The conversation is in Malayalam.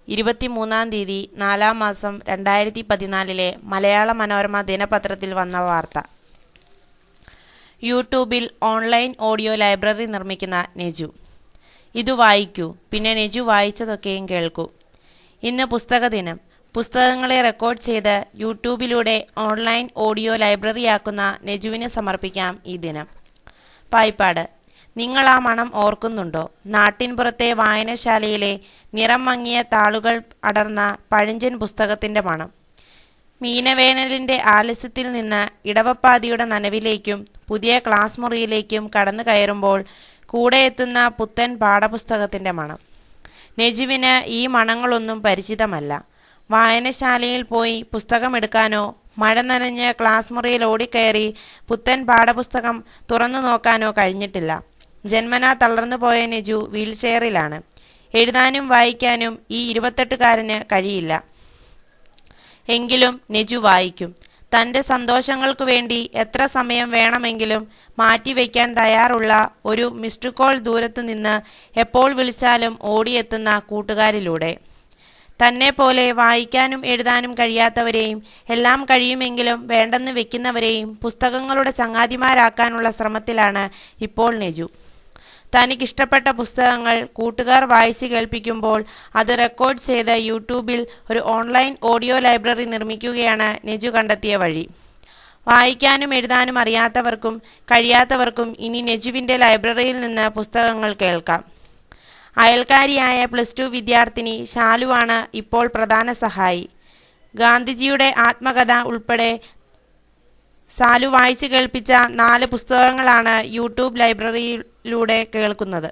23-ാം തീയതി 4-ാം മാസം 2014 മലയാള മനോരമ ദിനപത്രത്തിൽ വന്ന വാർത്ത. യൂട്യൂബിൽ ഓൺലൈൻ ഓഡിയോ ലൈബ്രറി നിർമ്മിക്കുന്ന നെജു. ഇതു വായിക്കൂ, പിന്നെ നെജു വായിച്ചതൊക്കെയും കേൾക്കൂ. ഇന്ന് പുസ്തക ദിനം. പുസ്തകങ്ങളെ റെക്കോർഡ് ചെയ്ത് യൂട്യൂബിലൂടെ ഓൺലൈൻ ഓഡിയോ ലൈബ്രറിയാക്കുന്ന നെജുവിന് സമർപ്പിക്കാം ഈ ദിനം. പായിപ്പാട്. നിങ്ങൾ ആ മണം ഓർക്കുന്നുണ്ടോ? നാട്ടിൻപുറത്തെ വായനശാലയിലെ നിറം മങ്ങിയ താളുകൾ അടർന്ന പഴഞ്ചൻ പുസ്തകത്തിൻ്റെ മണം. മീനവേനലിൻ്റെ ആലസ്യത്തിൽ നിന്ന് ഇടവപ്പാതിയുടെ നനവിലേക്കും പുതിയ ക്ലാസ് മുറിയിലേക്കും കടന്നു കയറുമ്പോൾ കൂടെ എത്തുന്ന പുത്തൻ പാഠപുസ്തകത്തിൻ്റെ മണം. നെജുവിന് ഈ മണങ്ങളൊന്നും പരിചിതമല്ല. വായനശാലയിൽ പോയി പുസ്തകമെടുക്കാനോ മഴ നനഞ്ഞ് ക്ലാസ് മുറിയിൽ ഓടിക്കയറി പുത്തൻ പാഠപുസ്തകം തുറന്നു നോക്കാനോ കഴിഞ്ഞിട്ടില്ല. ജന്മനാ തളർന്നു പോയ നെജു വീൽചെയറിലാണ്. എഴുതാനും വായിക്കാനും ഈ 28-കാരന് കഴിയില്ല. എങ്കിലും നെജു വായിക്കും. തൻ്റെ സന്തോഷങ്ങൾക്കു വേണ്ടി എത്ര സമയം വേണമെങ്കിലും മാറ്റിവെക്കാൻ തയ്യാറുള്ള ഒരു മിസ്ഡ് കോൾ ദൂരത്ത് നിന്ന് എപ്പോൾ വിളിച്ചാലും ഓടിയെത്തുന്ന കൂട്ടുകാരിലൂടെ. തന്നെ പോലെ വായിക്കാനും എഴുതാനും കഴിയാത്തവരെയും എല്ലാം കഴിയുമെങ്കിലും വേണ്ടെന്ന് വെക്കുന്നവരെയും പുസ്തകങ്ങളുടെ ചങ്ങാതിമാരാക്കാനുള്ള ശ്രമത്തിലാണ് ഇപ്പോൾ നെജു. തനിക്കിഷ്ടപ്പെട്ട പുസ്തകങ്ങൾ കൂട്ടുകാർ വായിച്ച് കേൾപ്പിക്കുമ്പോൾ അത് റെക്കോർഡ് ചെയ്ത് യൂട്യൂബിൽ ഒരു ഓൺലൈൻ ഓഡിയോ ലൈബ്രറി നിർമ്മിക്കുകയാണ് നെജു കണ്ടെത്തിയ വഴി. വായിക്കാനും എഴുതാനും അറിയാത്തവർക്കും കഴിയാത്തവർക്കും ഇനി നെജുവിൻ്റെ ലൈബ്രറിയിൽ നിന്ന് പുസ്തകങ്ങൾ കേൾക്കാം. അയൽക്കാരിയായ +2 വിദ്യാർത്ഥിനി ശാലുവാണ് ഇപ്പോൾ പ്രധാന സഹായി. ഗാന്ധിജിയുടെ ആത്മകഥ ഉൾപ്പെടെ സാലു വായിച്ചു കേൾപ്പിച്ച 4 പുസ്തകങ്ങളാണ് യൂട്യൂബ് ലൈബ്രറിയിലൂടെ കേൾക്കുന്നത്.